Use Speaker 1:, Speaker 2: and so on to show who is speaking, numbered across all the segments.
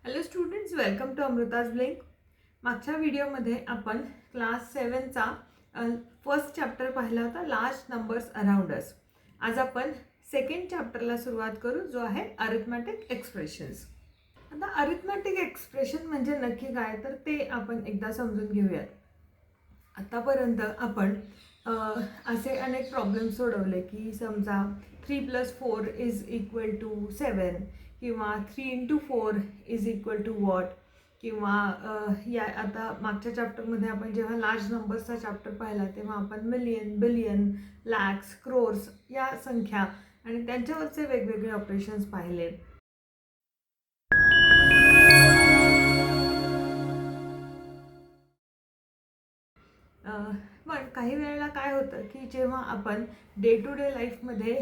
Speaker 1: Hello students, welcome to Amrita's blink. मागच्या व्हिडिओमध्ये आपण क्लास 7चा फर्स्ट चॅप्टर पाहिला होता, लार्ज नंबर्स अराउंड अस. आज आपण सेकंड चॅप्टरला सुरुवात करू, जो आहे अरिथमॅटिक एक्सप्रेशन्स. आता अरिथमॅटिक एक्सप्रेशन म्हणजे नक्की काय, तर ते आपण एकदा समजून घेऊयात. आतापर्यंत आपण असे अनेक प्रॉब्लेम सोडवले की समजा 3 + 4 = 7 किंवा 3 × 4 = वॉट, किंवा या आता मागच्या चॅप्टरमध्ये आपण जेव्हा लार्ज नंबर्सचा चॅप्टर पाहिला तेव्हा आपण मिलियन, बिलियन, लॅक्स, क्रोर्स या संख्या आणि त्यांच्यावरचे वेगवेगळे ऑपरेशन्स पाहिले. पण काही वेळेला काय होतं की जेव्हा आपण डे टू डे लाईफमध्ये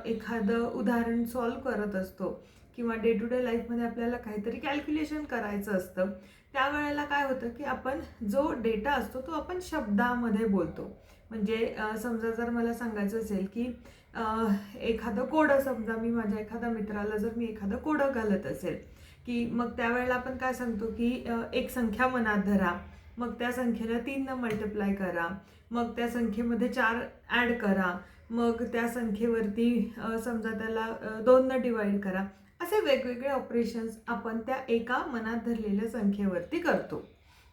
Speaker 1: एखादं उदाहरण सॉल्व करत असतो किंवा डे टू डे लाईफमध्ये आपल्याला काहीतरी कॅल्क्युलेशन करायचं असतं, त्यावेळेला काय होतं की आपण जो डेटा असतो तो आपण शब्दामध्ये बोलतो. म्हणजे समजा जर मला सांगायचं असेल की एखादं कोडं, समजा मी माझ्या एखाद्या मित्राला जर मी एखादं कोडं घालत असेल की मग त्यावेळेला आपण काय सांगतो की एक संख्या मनात धरा, मग त्या संख्येला 3 मल्टिप्लाय करा, मग त्या संख्येमध्ये 4 ॲड करा, मग त्या संख्येवरती समजा त्याला 2 डिवाइड करा. असे वेगवेगळे ऑपरेशन्स आपण त्या एका मनात धरलेल्या संख्येवरती करतो.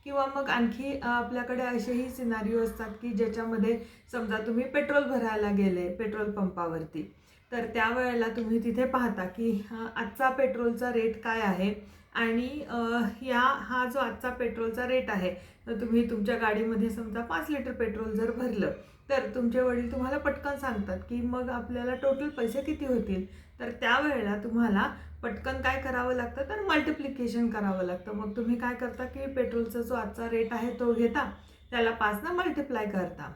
Speaker 1: किंवा मग आणखी आपल्याकडे असेही सिनारिओ असतात की ज्याच्यामध्ये समजा तुम्ही पेट्रोल भरायला गेले पेट्रोल पंपावरती, तर त्यावेळेला तुम्ही तिथे पाहता की आजचा पेट्रोलचा रेट काय आहे आणि हा जो आजचा पेट्रोलचा रेट आहे, तर तुम्ही तुमच्या गाडीमध्ये समजा 5 लिटर पेट्रोल जर भरलं, तर तुमचे वडील तुम्हाला पटकन सांगतात की मग आपल्याला टोटल पैसे किती होतील. तर त्यावेळेला तुम्हाला पटकन काय करावं लागतं, तर मल्टिप्लिकेशन करावं लागतं. मग तुम्ही काय करता की पेट्रोलचा जो आजचा रेट आहे तो घेता, त्याला 5 मल्टिप्लाय करता.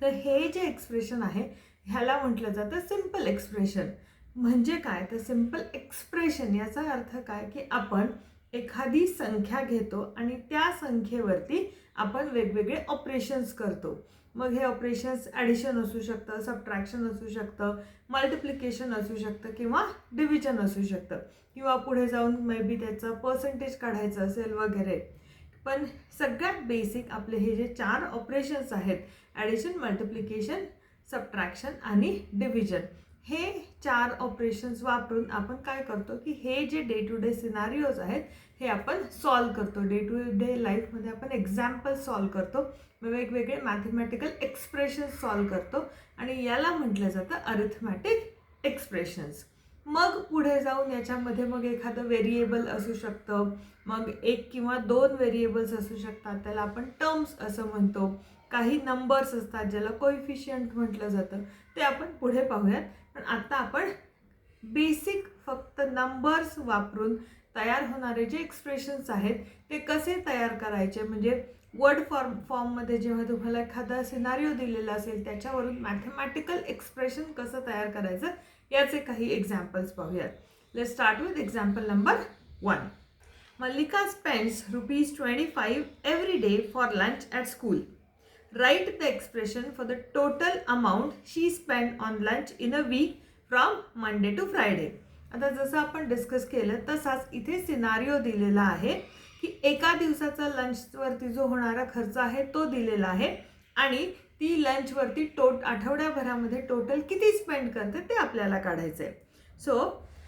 Speaker 1: तर हे जे एक्सप्रेशन आहे ह्याला म्हटलं जातं सिम्पल एक्सप्रेशन. म्हणजे काय, तर सिम्पल एक्सप्रेशन याचा अर्थ काय की आपण एखादी संख्या घेतो आणि त्या संख्येवरती आपण वेगवेगळे ऑपरेशन्स करतो. मग हे ऑपरेशन्स ॲडिशन असू शकतं, सबट्रॅक्शन असू शकतं, मल्टिप्लिकेशन असू शकतं किंवा डिव्हिजन असू शकतं, किंवा पुढे जाऊन मे बी त्याचं पर्सेंटेज काढायचं असेल वगैरे. पण सगळ्यात बेसिक आपले हे जे 4 ऑपरेशन्स आहेत, ॲडिशन, मल्टिप्लिकेशन, सबट्रॅक्शन आणि डिव्हिजन, हे 4 ऑपरेशन्स वापरून आपण काय करतो की हे जे डे टू डे सिनारिओज आहेत हे आपण सॉल्व करतो. डे टू डे लाईफमध्ये आपण एक्झाम्पल सॉल्व करतो, वेगवेगळे मॅथमॅटिकल एक्सप्रेशन्स सॉल्व करतो आणि याला म्हटलं जातं अरिथमॅटिक एक्सप्रेशन्स. मग पुढे जाऊन याच्यामध्ये मग एखादं व्हेरिएबल असू शकतं, मग 1 किंवा 2 व्हेरिएबल्स असू शकतात, त्याला आपण टर्म्स असं म्हणतो. काही नंबर्स असतात ज्याला कोइफिशियंट म्हटलं जातं, ते आपण पुढे पाहूयात. पण आता आपण बेसिक फक्त नंबर्स वापरून तयार होणारे जे एक्सप्रेशन्स आहेत ते कसे तयार करायचे, म्हणजे वर्ड फॉर्ममध्ये जेव्हा तुम्हाला एखादा सिनारिओ दिलेला असेल त्याच्यावरून मॅथमॅटिकल एक्सप्रेशन कसं तयार करायचं याचे काही एक्झाम्पल्स पाहूयात. Let's start with example number 1. Mallika spends ₹25 every day for lunch at school. Write the expression for the total amount she spent on lunch in a week from Monday to Friday. आता जसं आपण discuss केलं तसाच इथे scenario दिलेला आहे की एका दिवसाचा लंचवरती जो होणारा खर्च आहे तो दिलेला आहे आणि ती लंचवरती आठवड्याभरामध्ये टोटल किती स्पेंड करते ते आपल्याला काढायचं आहे. So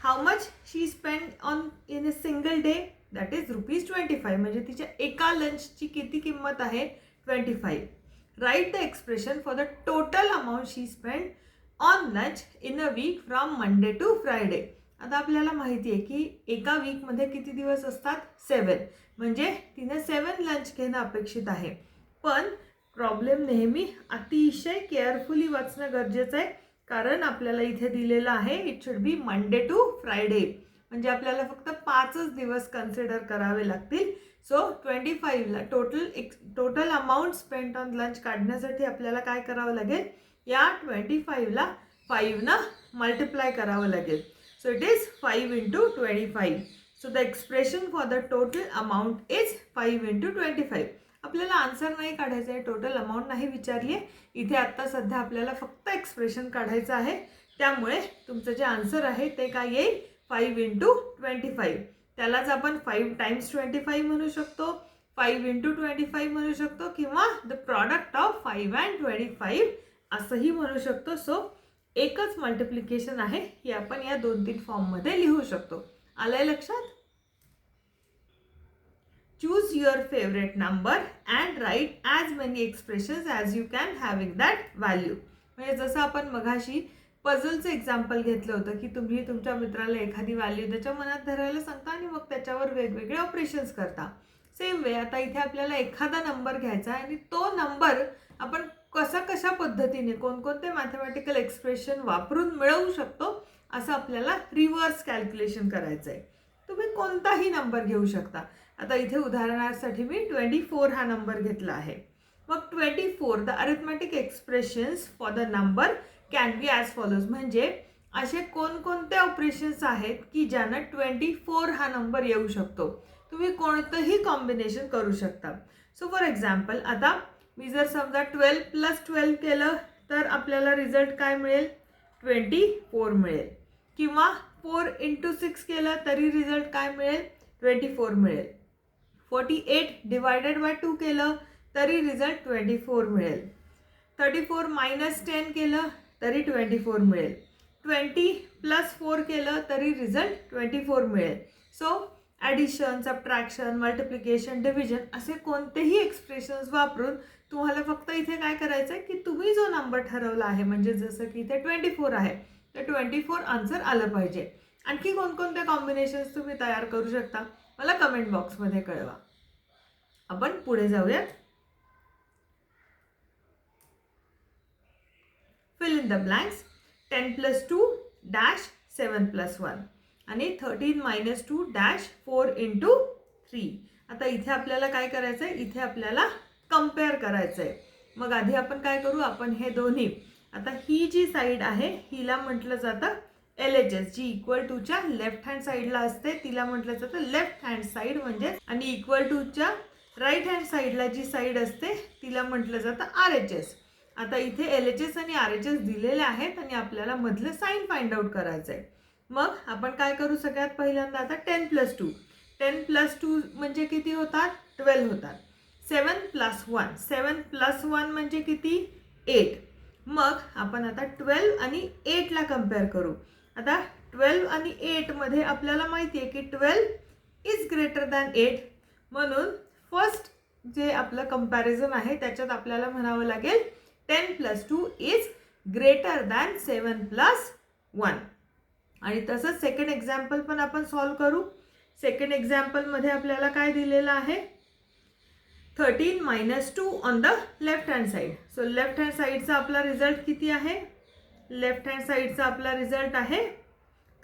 Speaker 1: how much she spend on in a single day, that is ₹25. म्हणजे तिच्या एका लंचची किती किंमत आहे, 25. Write the expression for the total amount she spend on lunch in a week from Monday to Friday. आता आपल्याला माहिती आहे की एका वीकमध्ये किती दिवस असतात, 7. म्हणजे तिने 7 लंच घेणं अपेक्षित आहे. पण प्रॉब्लेम नेहमी अतिशय केअरफुली वाचणं गरजेचं आहे, कारण आपल्याला इथे दिलेलं आहे it should be Monday to Friday. म्हणजे आपल्याला फक्त 5च दिवस कन्सिडर करावे लागतील. सो 25ला total amount spent on lunch काढण्यासाठी आपल्याला काय करावं लागेल, या 25ला 5 मल्टिप्लाय करावं लागेल. So it is 5 × 25. So the expression for the total amount is 5 × 25. आपल्याला आन्सर नाही काढायचं आहे, टोटल अमाऊंट नाही विचारली आहे इथे. आत्ता सध्या आपल्याला फक्त एक्सप्रेशन काढायचं आहे. त्यामुळे तुमचं जे आन्सर आहे ते काय येईल, 5 × 25. त्यालाच आपण 5 टाइम्स 25 म्हणू शकतो, 5 इंटू 25 म्हणू शकतो, किंवा द प्रॉडक्ट ऑफ 5 अँड 25 असंही म्हणू शकतो. सो एकच मल्टिप्लिकेशन आहे, ही आपण या 2-3 फॉर्ममध्ये लिहू शकतो. आलंय लक्षात? Choose your favorite number and write as many expressions as you can having that value. म्हणजे जसं आपण मगाशी पझलचं एक्झाम्पल घेतलं होतं की तुम्ही तुमच्या मित्राला एखादी व्हॅल्यू त्याच्या मनात धरायला सांगता आणि मग त्याच्यावर वेगवेगळे ऑपरेशन्स करता. सेम वे आता इथे आपल्याला एखादा नंबर घ्यायचा आहे आणि तो नंबर आपण कशा पद्धतीने कोणकोणते मॅथमॅटिकल एक्सप्रेशन वापरून मिळवू शकतो असं आपल्याला रिव्हर्स कॅल्क्युलेशन करायचं आहे. तुम्ही कोणताही नंबर घेऊ शकता. आता इथे उदाहरणासाठी मी 24 हा नंबर घेतला आहे. मग 24 the arithmetic expressions for the number can be as follows. म्हणजे असे कोणकोणते ऑपरेशन्स आहेत की ज्यानं 24 हा नंबर येऊ शकतो. तुम्ही कोणतंही कॉम्बिनेशन करू शकता. सो फॉर एक्झाम्पल आता मी जर समजा 12 + 12 केलं तर आपल्याला रिझल्ट काय मिळेल? 24 मिळेल. किंवा 4 × 6 केलं तरी रिझल्ट काय मिळेल? 24 मिळेल. 48 ÷ 2 केलं तरी रिझल्ट 24 मिळेल. 34 - 10 केलं तरी 24 मिळेल. 20 + 4 केलं तरी रिझल्ट 24 मिळेल. So addition, subtraction, multiplication, division असे कोणतेही एक्सप्रेशन्स वापरून तुम्हाला फक्त इथे काय करायचं आहे की तुम्ही जो नंबर ठरवला आहे, म्हणजे जसं की इथे 24 आहे तर 24 आन्सर आलं पाहिजे. आणखी कोणकोणत्या कॉम्बिनेशन्स तुम्ही तयार करू शकता मला कमेंट बॉक्समध्ये कळवा. आपण पुढे जाऊयात. Fill in the blanks. 10 + 2 - 7 + 1 आणि 13 - 2 - 4 × 3. आता इथे आपल्याला काय करायचं आहे? इथे आपल्याला कम्पेअर करायचं आहे. मग आधी आपण काय करू? आपण हे दोन्ही, आता ही जी साईड आहे हिला म्हटलं जातं LHS, जी इक्वल टूच्या लेफ्ट हँड साईडला असते तिला म्हटलं जातं लेफ्ट हँड साईड म्हणजे, आणि इक्वल टूच्या राईट हँड साईडला जी साईड असते तिला म्हटलं जातं RHS. आता इथे LHS आणि RHS दिलेले आहेत आणि आपल्याला मधलं साईन फाइंड आउट करायचं आहे. मग आपण काय करू? सगळ्यात पहिल्यांदा आता 10 + 2. 10 + 2 म्हणजे किती होतात? 12 होतात. 7 + 1. 7 + 1 म्हणजे किती? 8. मग आपण आता 12 आणि 8ला कम्पेअर करू. आता 12 आणि 8 मध्ये आपल्याला माहिती आहे की 12 इज ग्रेटर दॅन 8. म्हणून फर्स्ट जे आपलं कंपॅरिझन आहे त्याच्यात आपल्याला म्हणावं लागेल 10 + 2 इज ग्रेटर दॅन 7 + 1. आणि तसंच सेकंड एक्झाम्पल पण आपण सॉल्व करू. सेकंड एक्झाम्पलमध्ये आपल्याला काय दिलेलं आहे? 13 - 2 on the left hand side. So left hand साईडचा आपला रिझल्ट किती आहे? लेफ्ट हँड साईडचा आपला रिझल्ट आहे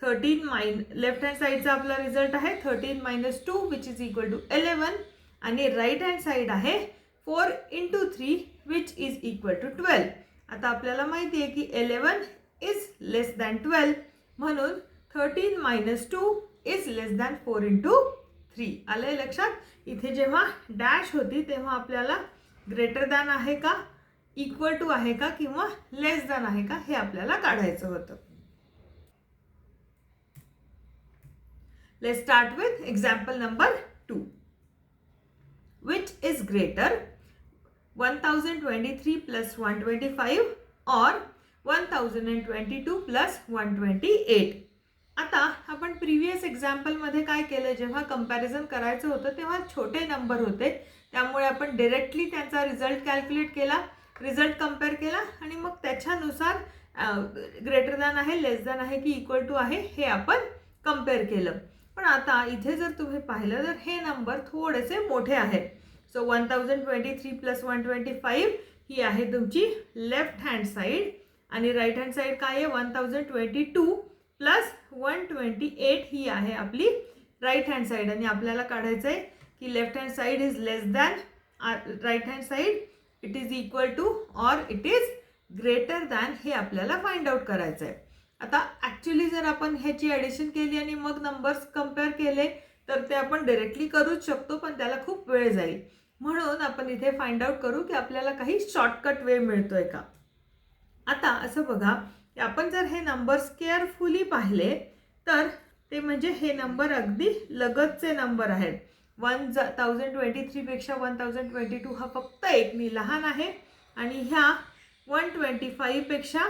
Speaker 1: 13 लेफ्ट हँड साईडचा आपला रिझल्ट आहे 13 - 2 विच इज इक्वल टू 11. आणि राईट हँड साईड आहे 4 × 3 विच इज इक्वल टू 12. आता आपल्याला माहिती आहे की 11 इज लेस दॅन 12. म्हणून 13 - 2 इज लेस दॅन 4 × 3. आलंय लक्षात? इथे जेव्हा डॅश होती तेव्हा आपल्याला ग्रेटर दॅन आहे का, इक्वल टू आहे का, किंवा लेस दॅन आहे का हे आपल्याला काढायचं होतं. Let's start with example number 2. Which is greater, 1023 + 125 or 1022 + 128? आता आपण प्रिव्हियस एक्झाम्पलमध्ये काय केलं? जेव्हा कंपॅरिझन करायचं होतं तेव्हा छोटे नंबर होते, त्यामुळे आपण डायरेक्टली त्यांचा रिझल्ट कॅल्क्युलेट केला, रिझल्ट कम्पेअर केला आणि मग त्याच्यानुसार ग्रेटर दॅन आहे, लेस दॅन आहे की इक्वल टू आहे हे आपण कम्पेअर केलं. पण आता इथे जर तुम्ही पाहिलं तर हे नंबर थोडेसे मोठे आहेत. सो 1023 + 125 ही आहे तुमची लेफ्ट हँड साईड आणि राईट हँड साईड काय आहे? 1022 + 128 ही आहे आपली राईट हँड साईड. आणि आपल्याला काढायचं आहे की left hand side is less than right hand side, it is equal to or it is greater than हे आपल्याला फाइंड आउट करायचं आहे. आता ॲक्च्युली जर आपण ह्याची ॲडिशन केली आणि मग नंबर्स कम्पेअर केले तर ते आपण डायरेक्टली करूच शकतो, पण त्याला खूप वेळ जाईल. म्हणून आपण इथे फाइंड आउट करू की आपल्याला काही शॉर्टकट वे मिळतोय का. आता असं बघा की आपण जर हे नंबर्स केअरफुली पाहिले तर ते म्हणजे हे नंबर अगदी लगतचे नंबर आहेत. 1023 पेक्षा 1022 हा फक्त एकनी लहान आहे आणि ह्या 125 पेक्षा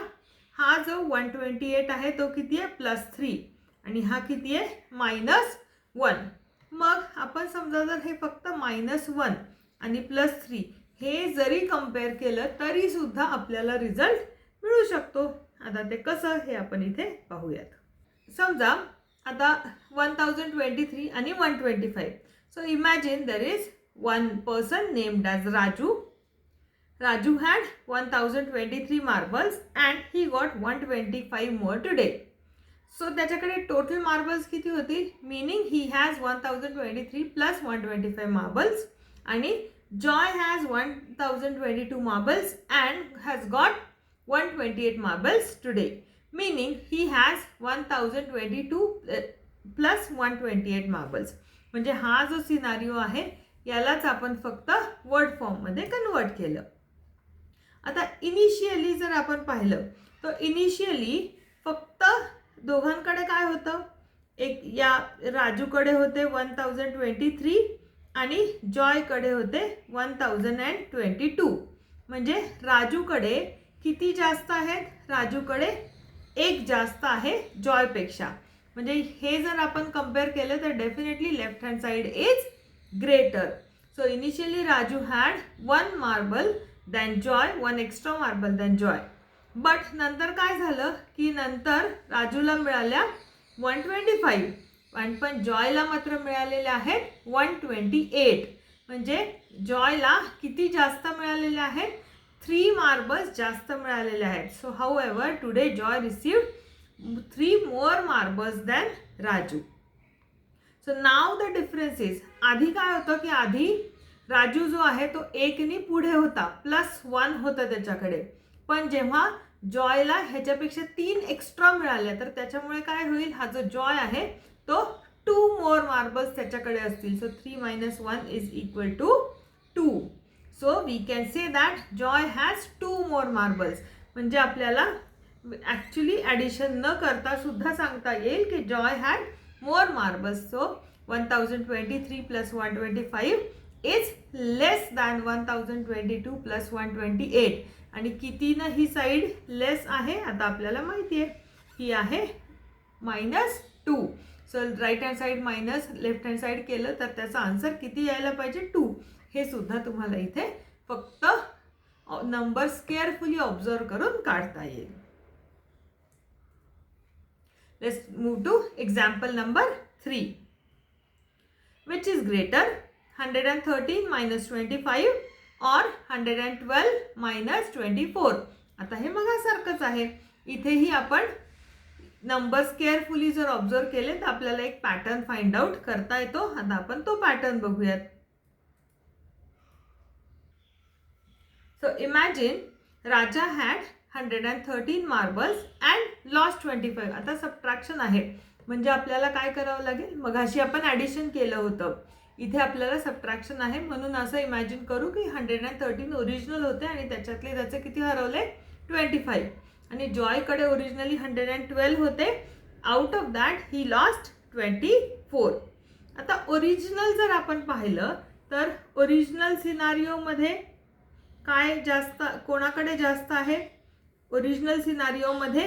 Speaker 1: हा जो 128 आहे तो किती आहे +3 आणि हा किती आहे -1. मग आपण समजा जर हे फक्त -1 आणि +3 हे जरी कंपेअर केलं तरी सुद्धा आपल्याला रिझल्ट मिळू शकतो. आता ते कसं हे आपण इथे पाहूयात. समजा आता 1023 आणि 125. So imagine there is one person named as Raju. Raju had 1023 marbles and he got 125 more today. So त्याच्याकडे टोटल मार्बल्स किती होती, meaning he has 1023 plus 125 marbles आणि Joy has 1022 marbles and has got 128 marbles today, meaning he has 1022 plus 128 marbles. म्हणजे हा जो scenario आहे यालाच आपण फक्त वर्ड फॉर्ममध्ये कन्वर्ट केलं. आता इनिशियली जर आपण पाहिलं तर इनिशियली फक्त दोघांकडे काय होतं, एक या राजूकडे होते 1023 आणि जॉयकडे होते 1022. म्हणजे राजूकडे किती जास्त आहेत, राजूकडे एक जास्त आहे जॉयपेक्षा. म्हणजे हे जर आपण कंपेअर केलं तर definitely left hand side is greater. So initially Raju had 1 marble than Joy, 1 extra marble than Joy. But नंतर काय झालं की नंतर राजूला मिळाल्या 125 आणि पण जॉयला मात्र मिळालेले आहेत 128. म्हणजे जॉयला किती जास्त मिळालेले आहेत, 3 मार्बल्स जास्त मिळालेले आहेत. So how ever today Joy received 3 more marbles than Raju. So now the difference is, आधी काय होतं की आधी राजू जो आहे तो एकनी पुढे होता, +1 होतं त्याच्याकडे. पण जेव्हा जॉयला ह्याच्यापेक्षा 3 एक्स्ट्रा मिळाले तर त्याच्यामुळे काय होईल, हा जो जॉय आहे तो 2 more marbles त्याच्याकडे असतील. So 3 - 1 is equal to 2. So we can say that Joy has 2 more marbles. म्हणजे आपल्याला ॲक्च्युली ॲडिशन न करता सुद्धा सांगता येईल की Joy had more marbles. So 1023 plus 125 is less than 1022 plus 128. आणि कितीनं ही साईड लेस आहे आता आपल्याला माहिती आहे, ही आहे -2. So right hand side minus left hand side केलं तर त्याचा आन्सर किती यायला पाहिजे, 2. हे सुद्धा तुम्हाला इथे फक्त नंबर्स केअरफुली ऑब्झर्व करून काढता येईल. Let's move to example number 3. Which is greater, 113 minus 25 or 112 minus 24? आता हे मगासारखंच आहे. इथेही आपण नंबर्स केअरफुली जर ऑब्झर्व केले तर आपल्याला एक पॅटर्न फाइंड आउट करता येतो. आता आपण तो पॅटर्न बघूयात. So imagine Raja had 113 marbles and lost 25. आता सबट्रॅक्शन आहे म्हणजे आपल्याला काय करावं लागेल, मगाशी आपण ॲडिशन केलं होतं, इथे आपल्याला सबट्रॅक्शन आहे. म्हणून असं इमॅजिन करू की 113 ओरिजिनल होते आणि त्याच्यातले त्याचे किती हरवले, 25. आणि जॉयकडे ओरिजिनली 112 होते, out of that he lost 24. आता ओरिजिनल जर आपण पाहिलं तर ओरिजिनल सिनारिओमध्ये काय जास्त, कोणाकडे जास्त आहे, ओरिजिनल सिनारिओमध्ये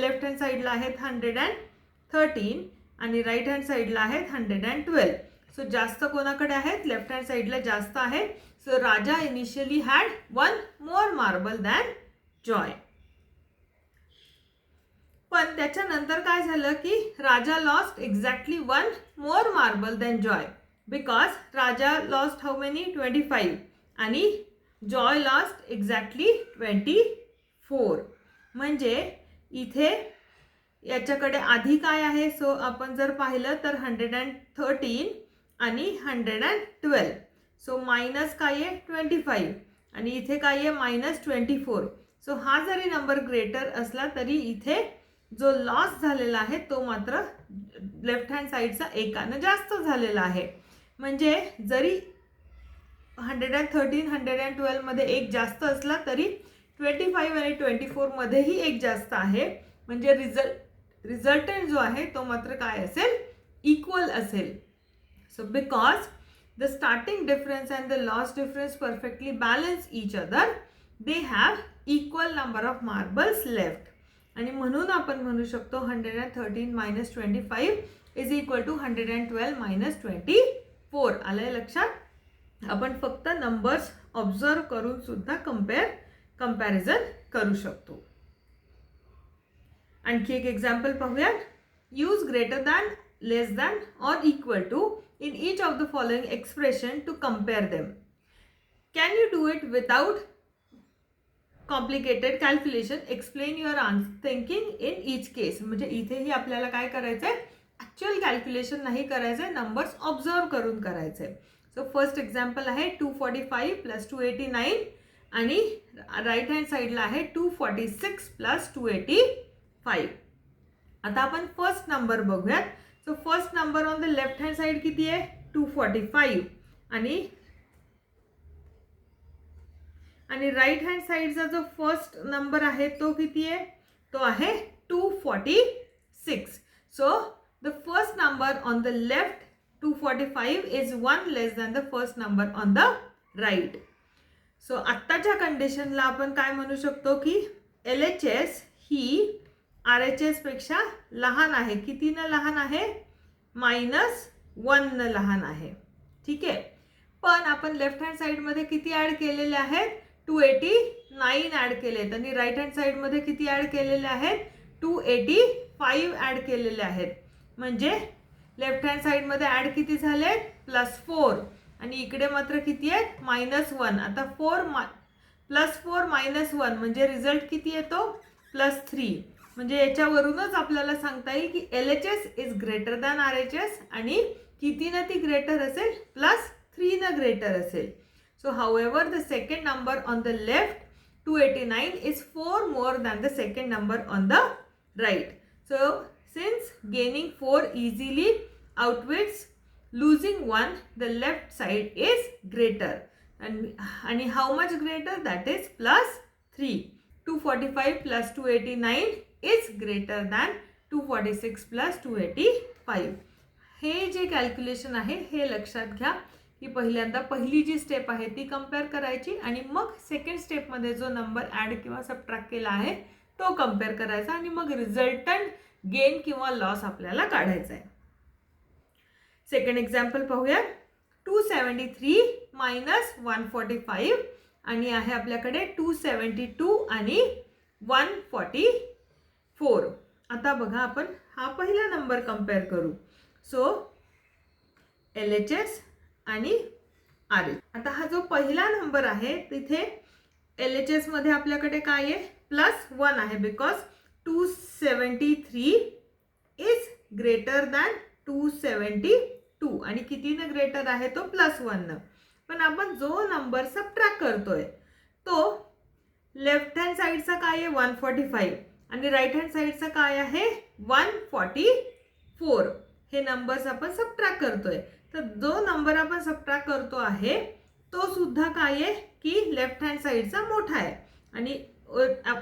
Speaker 1: लेफ्ट हँड साईडला आहेत 113 आणि राईट हँड साईडला आहेत 112. सो जास्त कोणाकडे आहेत, लेफ्ट हँड साईडला जास्त आहे. So Raja initially had 1 more marble than Joy. पण त्याच्यानंतर काय झालं की Raja lost exactly 1 more marble than Joy, because Raja lost how many, 25 आणि जॉय लॉस्ट एक्झॅक्टली 24. म्हणजे इथे याच्याकडे आधी काय आहे, सो आपण जर पाहिलं तर 113 आणि 112. सो मायनस काय आहे, 25 आणि इथे काय आहे, -24. सो हा जरी नंबर ग्रेटर असला तरी इथे जो लॉस झालेला आहे तो मात्र लेफ्ट हँड साईडचा एकानं जास्त झालेला आहे. म्हणजे जरी 113 112 मध्ये एक जास्त असला तरी 25 आणि 24 मध्येही एक जास्त आहे. म्हणजे रिझल्टंट जो आहे तो मात्र काय असेल, इक्वल असेल. So because the starting difference and the last difference perfectly balance each other, they have equal number of marbles left. आणि म्हणून आपण म्हणू शकतो 113 minus 25 is equal to 112 minus 24. आलंय लक्षात. आपण फक्त नंबर्स ऑब्झर्व करून सुद्धा कंपॅरिझन करू शकतो. आणखी एक एक्झाम्पल पाहूयात. Use greater than, less than और equal to in each of the following expression to compare them. Can you do it without complicated calculation? Explain your thinking in each case. म्हणजे इथेही आपल्याला काय करायचंय, ऍक्च्युअल कॅल्क्युलेशन नाही करायचंय, numbers observe करून करायचंय. सो फर्स्ट एक्झाम्पल आहे 245 प्लस 289 आणि राईट हँड साईडला आहे 246 प्लस 285. आता आपण फर्स्ट नंबर बघूयात. So first number on the left hand side किती आहे, 245 आणि राईट हँड साइडचा जो फर्स्ट नंबर आहे तो किती आहे, तो आहे 246. So the first number on the left 245 is 1 less than the first number on the right. So आत्ताच्या कंडिशनला आपण काय म्हणू शकतो की LHS ही RHS पेक्षा लहान आहे. कितीनं लहान आहे, -1 न लहान आहे. ठीक आहे. पण आपण लेफ्ट हँड साईडमध्ये किती ॲड केलेले आहेत, 289 ॲड केलेत आणि राईट हँड साईडमध्ये किती ॲड केलेले आहेत, 285 ॲड केलेले आहेत. म्हणजे लेफ्ट हँड साईडमध्ये ॲड किती झालेत, +4 आणि इकडे मात्र किती आहेत, -1. आता 4 +4 -1 म्हणजे रिझल्ट किती येतो, +3. म्हणजे याच्यावरूनच आपल्याला सांगता येईल की LHS is greater than RHS आणि कितीनं ती ग्रेटर असेल, +3 न ग्रेटर असेल. So however the second number on the left 289 is 4 more than the second number on the right. So since gaining 4 easily outweighs losing 1, the left side is greater. And how much greater? That is +3. 245 plus 289 is greater than 246 plus 285. हे जे calculation आहे हे लक्षात घ्या की पहिल्यांदा पहिली जी step आहे ती कंपेअर करायची आणि मग सेकंड स्टेपमध्ये जो नंबर ॲड किंवा सबट्रॅक्ट केला आहे तो कंपेअर करायचा आणि मग रिझल्टंट गेन किंवा लॉस आपल्याला काढायचा आहे. सेकंड एक्झाम्पल पाहूया. 273 मायनस 145 आणि आहे आपल्याकडे 272 आणि 144. आता बघा आपण हा पहिला नंबर कंपेअर करू. सो LHS आणि RH. आता हा जो पहिला नंबर आहे तिथे LHS मध्ये आपल्याकडे काय आहे, +1 आहे बिकॉज 273 इज ग्रेटर दॅन 272 आणि कितीनं ग्रेटर आहे तो +1 न. पण आपण जो नंबर सबट्रॅक्ट करतोय तो लेफ्ट हँड साईडचा काय आहे 145 आणि राईट हँड साईडचा काय आहे 144. हे नंबर्स आपण सबट्रॅक्ट करतोय. तर जो नंबर आपण सबट्रॅक्ट करतो आहे तो सुद्धा काय आहे की लेफ्ट हँड साईडचा मोठा आहे आणि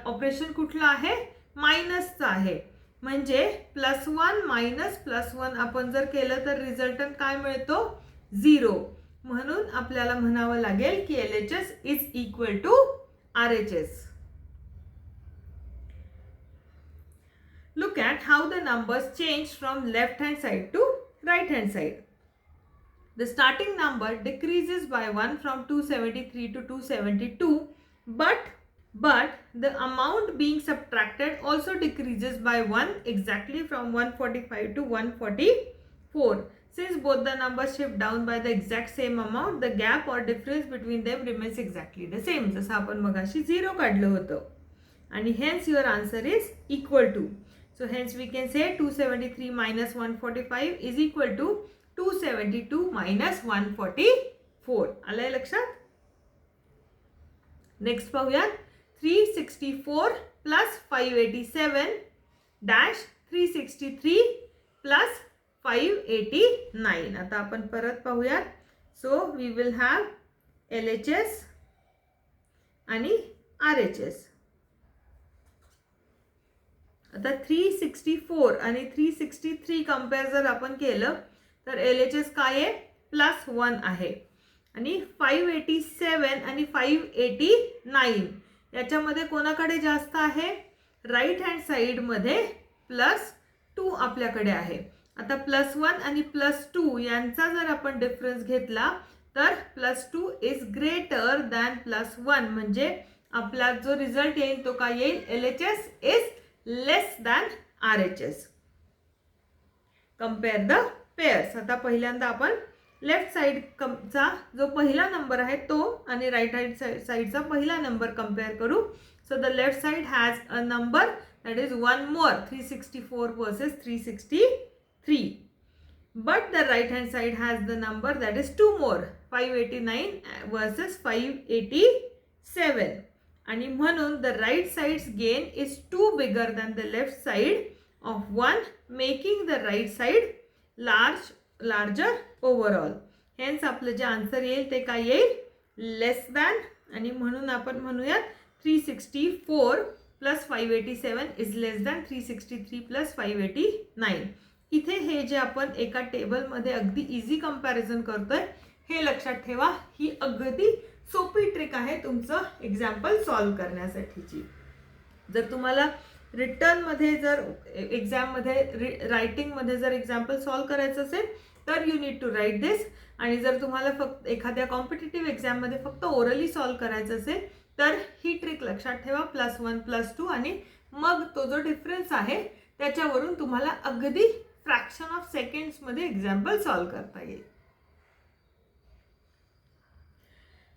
Speaker 1: ऑपरेशन कुठलं आहे, मायनसचं आहे. म्हणजे +1 मायनस +1 आपण जर केलं तर रिझल्टंट काय मिळतो, 0. म्हणून आपल्याला म्हणावं लागेल की LHS is equal to RHS. Look at how the numbers change from left hand side to right hand side. The starting number decreases by 1 from 273 to 272, but the amount being subtracted also decreases by 1 exactly from 145 to 144. Since both the numbers shift down by the exact same amount, the gap or difference between them remains exactly the same. जसं आपण मगाशी 0 काढलं होतं. आणि hence your answer is equal to. So hence we can say 273 minus 145 is equal to 272 minus 144. आलंय लक्षात. Next पाहूयात. 364 plus 587 dash 363 plus 589. आता आपण परत पाहूयात. So we will have LHS आणि RHS. आता 364 आणि 363 कम्पेअर जर आपण केलं तर LHS काय आहे +1 आहे. आणि 587 आणि 589 याच्यामध्ये कोणाकडे जास्त आहे, राईट हँड साईडमध्ये +2 आपल्याकडे आहे. आता +1 आणि +2 यांचा जर आपण डिफरन्स घेतला तर +2 इज ग्रेटर दॅन +1, म्हणजे आपला जो रिझल्ट येईल तो काय येईल, LHS is less than RHS. Compare the pairs. आता पहिल्यांदा आपण लेफ्ट साईडचा जो पहिला नंबर आहे तो आणि राईट हँड साईडचा पहिला नंबर कम्पेअर करू. So the left side has a number that is 1 more, 364 versus 363. But the right hand side has the number that is 2 more, 589 versus 587. आणि म्हणून the right side's gain is 2 bigger than the left side of 1, making the right side larger overall. Hence आपलं जे answer येईल ते काय येईल, लेस than. आणि म्हणून आपण म्हणूयात 364 + 587 इज लेस दॅन 363 + 589. इथे हे जे आपण एका टेबलमध्ये अगदी इझी कंपॅरिझन करतोय हे लक्षात ठेवा. ही अगदी सोपी ट्रिक आहे तुमचं एक्झाम्पल सॉल्व्ह करण्यासाठीची. जर तुम्हाला रिटर्नमध्ये जर एक्झाममध्ये रायटिंगमध्ये जर एक्झाम्पल सॉल्व्ह करायचं असेल तर यू नीड टू राईट दिस. आणि जर तुम्हाला फक्त एखाद्या कॉम्पिटिटिव्ह एक्झाममध्ये फक्त ओरली सॉल्व्ह करायचं असेल तर ही ट्रिक लक्षात ठेवा, +1 +2, आणि मग तो जो डिफरन्स आहे त्याच्यावरून तुम्हाला अगदी फ्रॅक्शन ऑफ सेकंड्समध्ये एक्झाम्पल सॉल्व्ह करता येईल.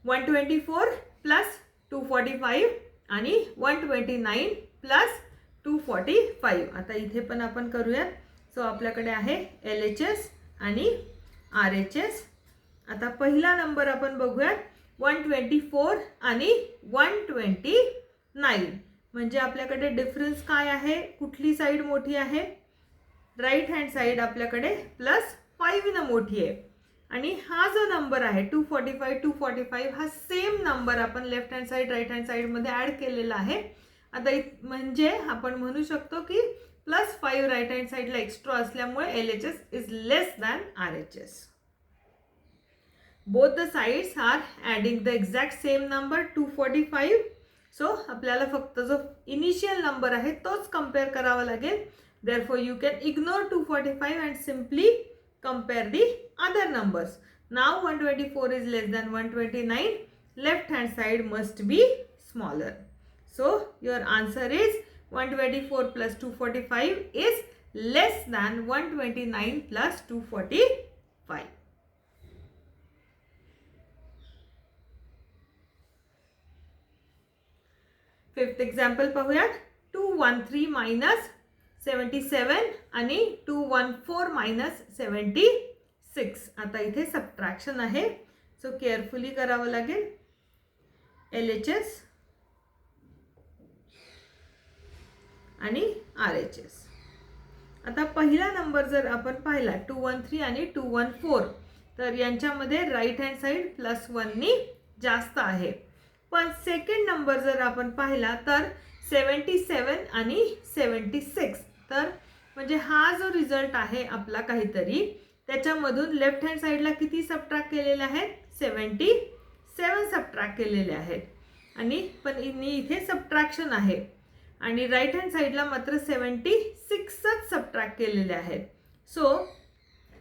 Speaker 1: 124 + 245 आणि 129 + 245. आता इथे पण आपण करूयात. सो आपल्याकडे आहे LHS आणि RHS. आता पहिला नंबर आपण बघूयात, 124 आणि 129. म्हणजे आपल्याकडे डिफरन्स काय आहे, कुठली साईड मोठी आहे, राईट हँड साईड आपल्याकडे +5 न मोठी आहे. आणि हा जो नंबर आहे 245 हा सेम नंबर आपण left hand side right hand साईडमध्ये ॲड केलेला आहे. आता म्हणजे आपण म्हणू शकतो की +5 राईट हँड साईडला एक्स्ट्रा असल्यामुळे LHS is less than RHS. Both the sides are adding the exact same number 245. So आपल्याला फक्त जो इनिशियल नंबर आहे तोच कम्पेअर करावा लागेल. Therefore, you can ignore 245 and simply compare the other numbers. Now 124 is less than 129. Left hand side must be smaller. So your answer is 124 + 245 is less than 129 + 245. Fifth example पाहूयात. 213 - 77 आणि 214 - 76. आता इथे subtraction आहे, so carefully करावं लागेल. LHS आणि RHS. आता पहिला नंबर जर आपण पाहिला 213 आणि 214 तर यांच्यामध्ये राईट हँड साईड +1 नी जास्त आहे. पण सेकंड नंबर जर आपण पाहिला तर 77 आणि 76. तर म्हणजे हा जो रिझल्ट आहे आपला काहीतरी त्याच्यामधून लेफ्ट हँड साईडला किती सबट्रॅक्ट केलेले आहेत, 77 सबट्रॅक्ट केलेले आहेत. आणि पण इथे सबट्रॅक्शन आहे आणि राईट हँड साईडला मात्र 76च सबट्रॅक्ट केलेले आहेत. सो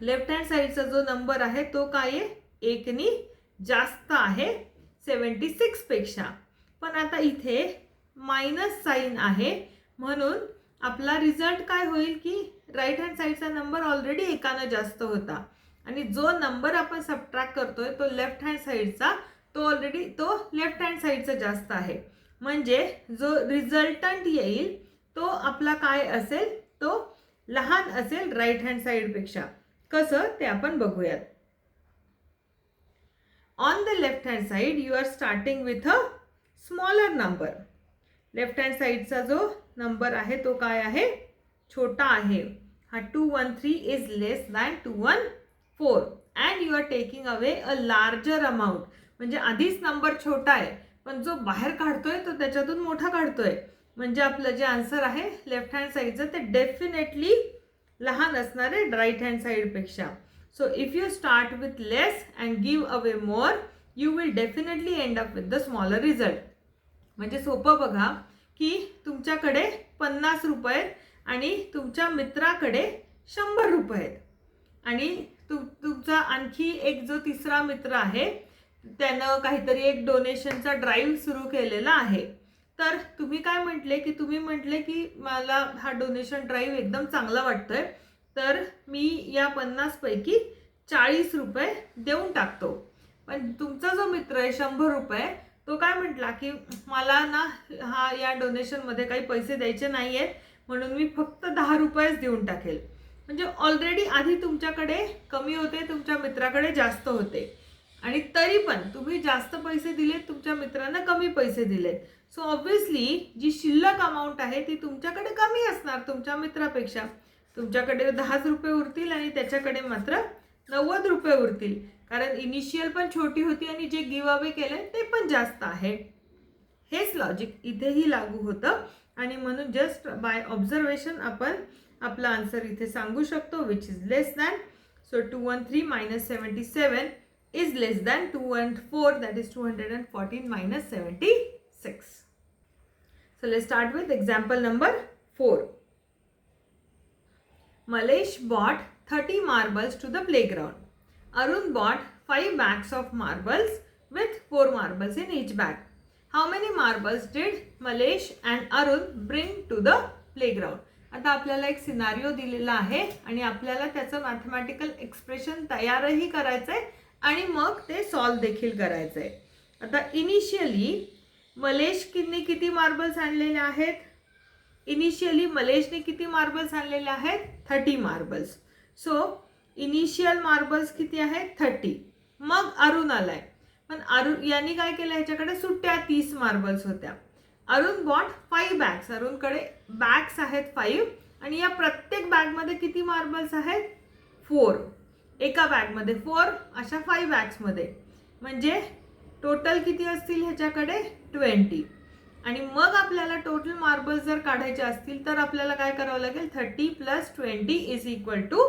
Speaker 1: लेफ्ट हँड साईडचा जो नंबर आहे तो काय आहे, 1 नी जास्त आहे 76 पेक्षा. पण आता इथे मायनस साइन आहे म्हणून आपला रिझल्ट काय होईल की राईट हँड साईडचा नंबर ऑलरेडी एकानं जास्त होता आणि जो नंबर आपण सबट्रॅक्ट करतोय तो लेफ्ट हँड साईडचा तो लेफ्ट हँड साईडचा जास्त आहे. म्हणजे जो रिझल्टंट येईल तो आपला काय असेल, तो लहान असेल राईट हँड साईडपेक्षा. कसं ते आपण बघूयात. On the left hand side you are starting with a smaller number. Left hand साईडचा जो नंबर आहे तो काय आहे, छोटा आहे. हा 213 is less than 214 and you are taking away a larger amount. म्हणजे आधीच नंबर छोटा आहे पण जो बाहेर काढतोय तो त्याच्यातून मोठा काढतोय. म्हणजे आपलं जे आन्सर आहे लेफ्ट हँड साईडचं ते डेफिनेटली लहान असणार आहे राईट हँड साईडपेक्षा. So if you start with less and give away more, you will definitely end up with the smaller result. म्हणजे सोपं बघा की तुमच्याकडे 50 रुपये आहेत आणि तुमच्या मित्राकडे 100 रुपये आहेत आणि तुमचा आणखी एक जो तिसरा मित्र आहे त्यानं काहीतरी एक डोनेशनचा ड्राईव्ह सुरू केलेला आहे. तर तुम्ही काय म्हटले की तुम्ही म्हटले की मला हा डोनेशन ड्राईव्ह एकदम चांगला वाटतोय, तर मी या 50 पैकी 40 रुपये देऊन टाकतो. पण तुमचा जो मित्र आहे 100 रुपये, तो काय म्हटला की मला ना या डोनेशनमध्ये काही पैसे द्यायचे नाही आहेत, म्हणून मी फक्त 10 रुपयेच देऊन टाकेल. म्हणजे ऑलरेडी आधी तुमच्याकडे कमी होते, तुमच्या मित्राकडे जास्त होते आणि तरी पण तुम्ही जास्त पैसे दिलेत, तुमच्या मित्रांना कमी पैसे दिलेत. सो ऑब्व्हियसली जी शिल्लक अमाऊंट आहे ती तुमच्याकडे कमी असणार तुमच्या मित्रापेक्षा. तुमच्याकडे 10 रुपये उरतील आणि त्याच्याकडे मात्र 90 रुपये उरतील, कारण इनिशियल पण छोटी होती आणि जे गिव्ह अवे केले ते पण जास्त आहे. हेच लॉजिक इथेही लागू होतं आणि म्हणून जस्ट बाय ऑब्झर्वेशन आपण आपला आन्सर इथे सांगू शकतो, which is less than. So 213 minus 77 is less than 214, that is 214 minus 76. So let's start with example number 4. Malesh bought 30 marbles to the playground. Arun bought 5 bags of marbles with 4 marbles in each bag. How many marbles did Malesh and Arun bring to the playground? आता आपल्याला एक scenario दिलेला आहे आणि आपल्याला त्याचं mathematical expression तयारही करायचं आहे आणि मग ते सॉल्व देखील करायचं आहे. आता इनिशियली मलेशने किती मार्बल्स आणलेले आहेत? इनिशियली मलेशने किती मार्बल्स आणलेले आहेत? 30 मार्बल्स. सो इनिशियल मार्बल्स किती आहेत? 30. मग अरुण आलाय, पण अरुण यांनी काय केलं, ह्याच्याकडे सुट्ट्या 30 मार्बल्स होत्या. अरुण बॉट 5 बॅग्स, अरुणकडे बॅग्स आहेत 5 आणि या प्रत्येक बॅगमध्ये किती मार्बल्स आहेत? 4. एका बॅगमध्ये 4, अशा 5 बॅग्समध्ये म्हणजे टोटल किती असतील ह्याच्याकडे? 20. आणि मग आपल्याला टोटल मार्बल्स जर काढायचे असतील तर आपल्याला काय करावं लागेल? 30 + 20 =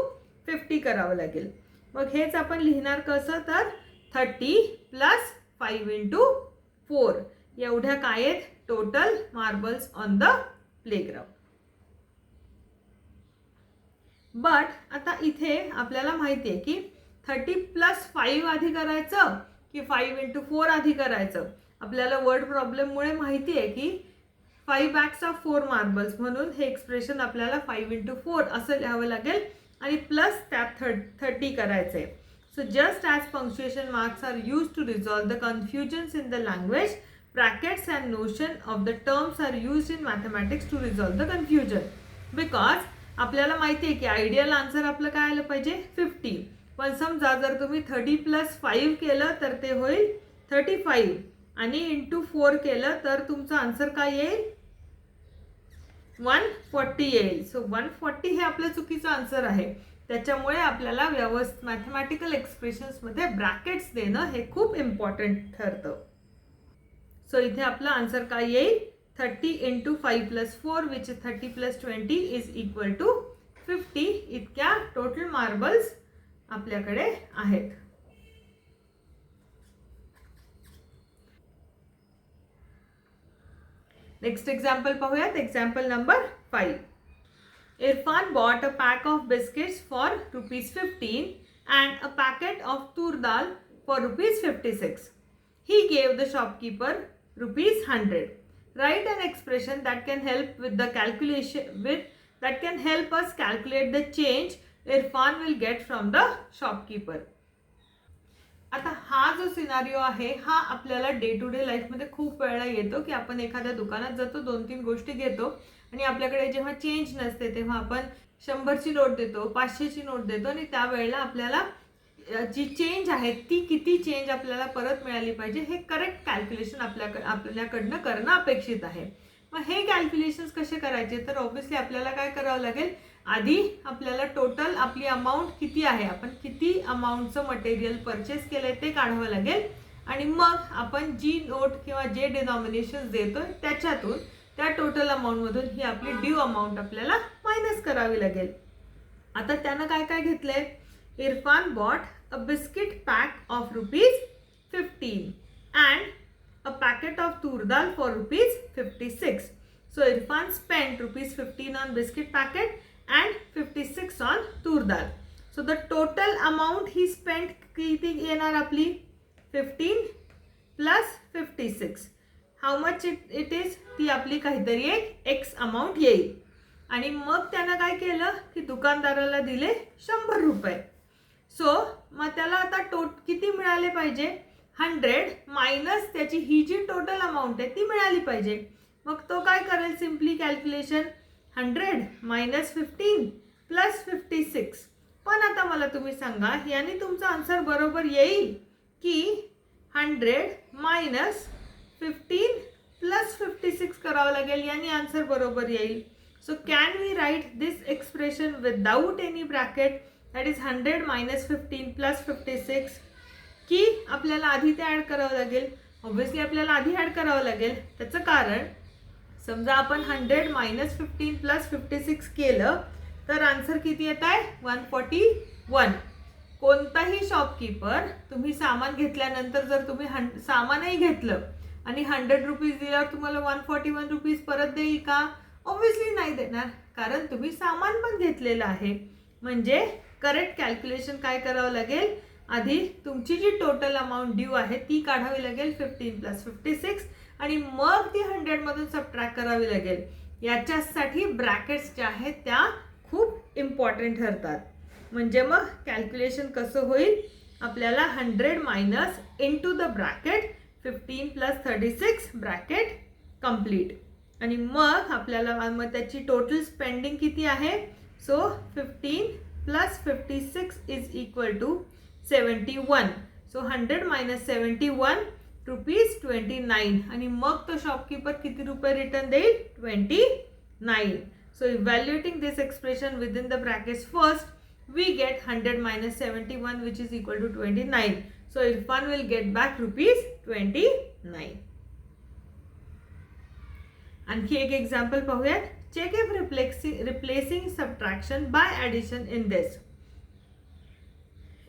Speaker 1: 50 करावं लागेल. मग हेच आपण लिहिणार कसं? तर 30 + 5 × 4 एवढ्या काय आहेत total marbles on the playground. But आता इथे आपल्याला माहिती आहे की 30 + 5 आधी करायचं की 5 × 4 आधी करायचं. आपल्याला वर्ड प्रॉब्लेममुळे माहिती आहे की 5 बॅग्स ऑफ 4 मार्बल्स, म्हणून हे एक्सप्रेशन आपल्याला 5 × 4 असं लिहावं लागेल आणि प्लस त्यात 30 करायचे. So just as punctuation marks are use to resolve the confusions in the language, brackets and notion of the terms are used in mathematics to resolve the confusion. Because आपल्याला माहिती आहे की आयडियल आन्सर आपलं काय आलं पाहिजे? 50. पण समजा जर तुम्ही 30 + 5 केलं तर ते होईल 35 आणि × 4 केलं तर तुमचं आन्सर काय येईल? 140 येईल. सो 140 हे आपलं चुकीचं आन्सर आहे. त्याच्यामुळे आपल्याला व्यवस्थित मॅथमॅटिकल एक्सप्रेशन्समध्ये ब्रॅकेट्स देणं हे खूप इम्पॉर्टंट ठरतं. सो इथे आपला आन्सर काय येईल? 30 × 5 + 4 विच इज 30 + 20 = 50. इतक्या टोटल मार्बल्स आपल्याकडे आहेत. नेक्स्ट एक्झाम्पल पाहूयात. Example number 5. Irfan bought a pack of biscuits for ₹15 and a packet of tur dal for ₹56. He gave the shopkeeper ₹100. Write an expression that can help with the calculation that can help us calculate the change Irfan will get from the shopkeeper. आता हा जो scenario आहे हा आपल्याला day to day लाईफमध्ये खूप वेळा येतो की आपण एखाद्या दुकानात जातो, 2-3 गोष्टी घेतो आणि आपल्याकडे जेव्हा चेंज नसते तेव्हा आपण 100ची नोट देतो, 500ची नोट देतो आणि त्यावेळेला आपल्याला जी चेंज आहे ती किती चेंज आपल्याला परत मिळाली पाहिजे हे करेक्ट कॅल्क्युलेशन आपल्याकडनं करणं अपेक्षित आहे. मग हे कॅल्क्युलेशन्स कसे करायचे? तर ऑब्व्हियसली आपल्याला काय करावं लागेल? आधी आपल्याला टोटल आपली अमाऊंट किती आहे, आपण किती अमाऊंटचं मटेरियल परचेस केलंय ते काढावं लागेल आणि मग आपण जी नोट किंवा जे डिनॉमिनेशन्स देतो त्याच्यातून त्या टोटल अमाऊंटमधून ही आपली ड्यू अमाऊंट आपल्याला मायनस करावी लागेल. आता त्यानं काय काय घेतलंय? Irfan bought a biscuit pack of ₹15 and a packet of tur dal for ₹56. So Irfan spent ₹15 on biscuit packet and 56 on tur dal. So the total amount he spent किती येणार आपली? 15 plus 56. How much it is? ती आपली काहीतरी एक X amount येईल. आणि मग त्यानं काय केलं की दुकानदाराला दिले ₹100. सो मग त्याला आता किती मिळाले पाहिजे? 100 मायनस त्याची ही जी टोटल अमाऊंट आहे ती मिळाली पाहिजे. मग तो काय करेल? Simply calculation 100 minus 15 plus 56. पण आता मला तुम्ही सांगा याने तुमचा आन्सर बरोबर येईल की 100 मायनस 15 प्लस 56 करावं लागेल याने आन्सर बरोबर येईल. So can we write this expression without any bracket, that is 100 minus 15 plus 56, की आपल्याला आधी ते ॲड करावं लागेल? ऑब्व्हियसली आपल्याला आधी ॲड करावं लागेल. त्याचं कारण समजा आपण 100 मायनस 15 प्लस 56 केलं तर आन्सर किती येत आहे? 141. कोणताही शॉपकीपर तुम्ही सामान घेतल्यानंतर जर तुम्ही सामानही घेतलं आणि ₹100 दिल्यावर तुम्हाला ₹141 परत देईल का? ऑब्व्हियसली नाही देणार, कारण तुम्ही सामान पण घेतलेलं आहे. म्हणजे करेक्ट कॅल्क्युलेशन काय करावं लागेल? आधी तुमची जी टोटल अमाऊंट ड्यू आहे ती काढावी लागेल 15 प्लस 56 आणि मग ती 100 मधून सबट्रॅक्ट करावी लागेल. याच्यासाठी ब्रॅकेट्स ज्या आहेत त्या खूप इम्पॉर्टंट ठरतात. म्हणजे मग कॅल्क्युलेशन कसं होईल? आपल्याला 100 minus into the bracket 15 plus 36 bracket complete. आणि मग आपल्याला मग त्याची टोटल स्पेंडिंग किती आहे? So 15 plus 56 is equal to 71. So 100 minus 71 ₹29. आणि मग तो शॉपकीपर किती रुपये रिटर्न देईल? 29. So evaluating this expression within the brackets first we get 100 minus 71 which is equal to 29. So Irfan will get back ₹29. आणखी एक एक्झाम्पल पाहूयात. Check if replacing subtraction by addition in this.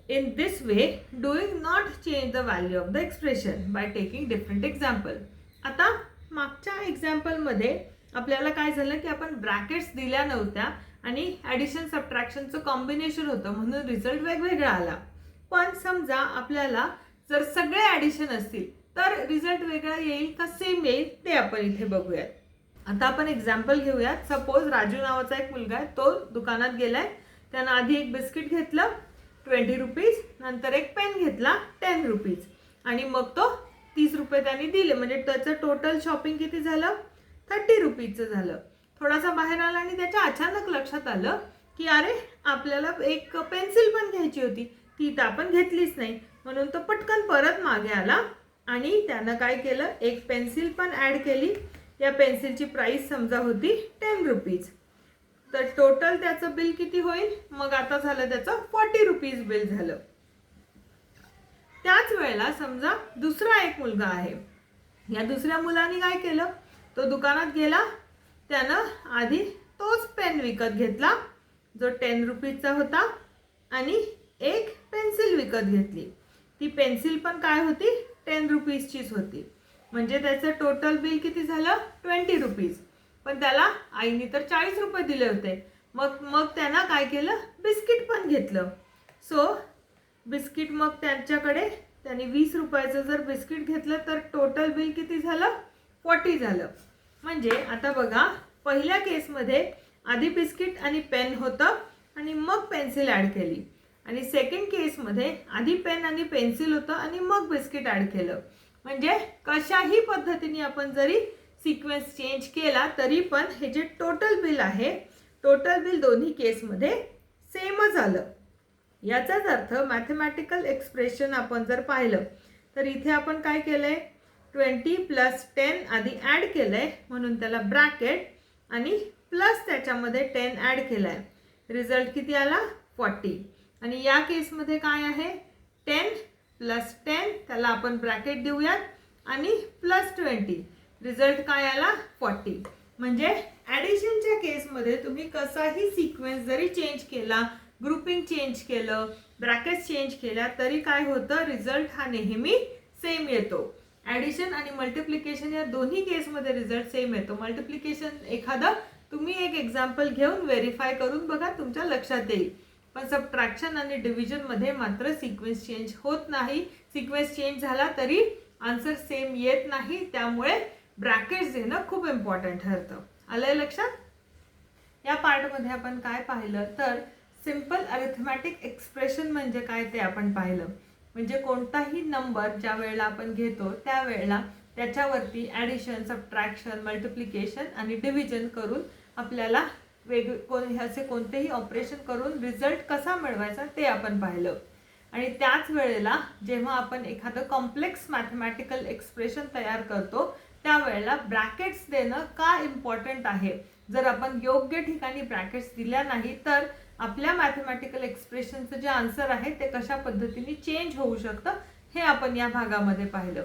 Speaker 1: In this way, doing not change the value of the expression by taking different example. आता मागच्या एक्झाम्पलमध्ये आपल्याला काय झालं की आपण ब्रॅकेट्स दिल्या नव्हत्या आणि ॲडिशन सबट्रॅक्शनचं कॉम्बिनेशन होतं म्हणून रिझल्ट वेगवेगळा आला. पण समजा आपल्याला जर सगळे ॲडिशन असतील तर रिझल्ट वेगळा येईल का सेम येईल ते आपण इथे बघूयात. आता आपण एक्झाम्पल घेऊयात. सपोज राजू नावाचा एक मुलगा आहे, तो दुकानात गेलाय. त्यानं आधी एक बिस्किट घेतलं ₹20, नंतर एक पेन घेतला ₹10 आणि मग तो ₹30 त्यांनी दिले. म्हणजे त्याचं टोटल शॉपिंग किती झालं? ₹30 झालं. थोडासा बाहेर आला आणि त्याच्या अचानक लक्षात आलं की अरे आपल्याला एक पेन्सिल पण घ्यायची होती, ती तर आपण घेतलीच नाही. म्हणून तो पटकन परत मागे आला आणि त्यानं काय केलं? एक पेन्सिल पण ॲड केली. या पेन्सिलची प्राइस समजा होती ₹10. तर टोटल त्याचं बिल किती होईल? मग आता झालं त्याचं ₹40 बिल झालं. त्याच वेळेला समजा दुसरा एक मुलगा आहे. या दुसऱ्या मुलाने काय केलं? तो दुकानात गेला. त्यानं आधी तोच पेन विकत घेतला जो ₹10 होता आणि एक पेन्सिल विकत घेतली. ती पेन्सिल पण काय होती? ₹10चीच होती. म्हणजे त्याचं टोटल बिल किती झालं? ₹20. पण त्याला आईने तर ₹40 दिले होते. मग त्यानं काय केलं? बिस्किट पण घेतलं. सो बिस्किट मग त्यांच्याकडे त्यांनी ₹20 जर बिस्किट घेतलं तर टोटल बिल किती झालं? 40 झालं. म्हणजे आता बघा, पहिल्या केसमध्ये आधी बिस्किट आणि पेन होतं आणि मग पेन्सिल ॲड केली. आणि सेकंड केसमध्ये आधी पेन आणि पेन्सिल होतं आणि मग बिस्किट ॲड केलं. म्हणजे कशाही पद्धतीने आपण जरी सिक्वेन्स चेंज केला तरी पण हे जे टोटल बिल आहे, टोटल बिल दोन्ही केसमध्ये सेमच आलं. याचाच अर्थ मॅथमॅटिकल एक्सप्रेशन आपण जर पाहिलं तर इथे आपण काय केलंय? 20 प्लस 10 आधी ॲड केलंय म्हणून त्याला ब्रॅकेट आणि प्लस त्याच्यामध्ये 10 ॲड केलाय. रिझल्ट किती आला? 40. आणि या केसमध्ये काय आहे? 10 प्लस 10 त्याला आपण ब्रॅकेट देऊयात आणि प्लस 20. रिझल्ट काय आला? 40. म्हणजे ॲडिशनच्या केसमध्ये तुम्ही कसाही सिक्वेन्स जरी चेंज केला, ग्रुपिंग चेंज केलं, ब्रॅकेट्स चेंज केल्या, तरी काय होतं, रिझल्ट हा नेहमी सेम येतो. ॲडिशन आणि मल्टिप्लिकेशन या दोन्ही केसमध्ये रिझल्ट सेम येतो. मल्टिप्लिकेशन एखादं तुम्ही एक एक्झाम्पल घेऊन व्हेरीफाय करून बघा, तुमच्या लक्षात येईल. पण सबट्रॅक्शन आणि डिव्हिजनमध्ये मात्र सिक्वेन्स चेंज होत नाही. सिक्वेन्स चेंज झाला तरी आन्सर सेम येत नाही. त्यामुळे ब्रॅकेट्स देणं खूप इम्पॉर्टंट ठरतं. आलंय लक्षात? या पार्टमध्ये आपण काय पाहिलं तर सिम्पल अरिथमॅटिक एक्सप्रेशन म्हणजे काय ते आपण पाहिलं. म्हणजे कोणताही नंबर ज्या वेळेला आपण घेतो त्यावेळेला त्याच्यावरती ॲडिशन, सबट्रॅक्शन, मल्टिप्लिकेशन आणि डिव्हिजन करून आपल्याला असे कोणतेही ऑपरेशन करून रिझल्ट कसा मिळवायचा ते आपण पाहिलं. आणि त्याच वेळेला जेव्हा आपण एखादं कॉम्प्लेक्स मॅथमॅटिकल एक्सप्रेशन तयार करतो त्यावेळेला ब्रॅकेट्स देणं का इम्पॉर्टंट आहे. जर आपण योग्य ठिकाणी ब्रॅकेट्स दिल्या नाही तर आपल्या मॅथमॅटिकल एक्सप्रेशनचं जे आन्सर आहे ते कशा पद्धतीने चेंज होऊ शकतं हे आपण या भागामध्ये पाहिलं.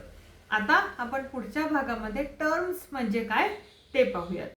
Speaker 1: आता आपण पुढच्या भागामध्ये टर्म्स म्हणजे काय ते पाहूयात.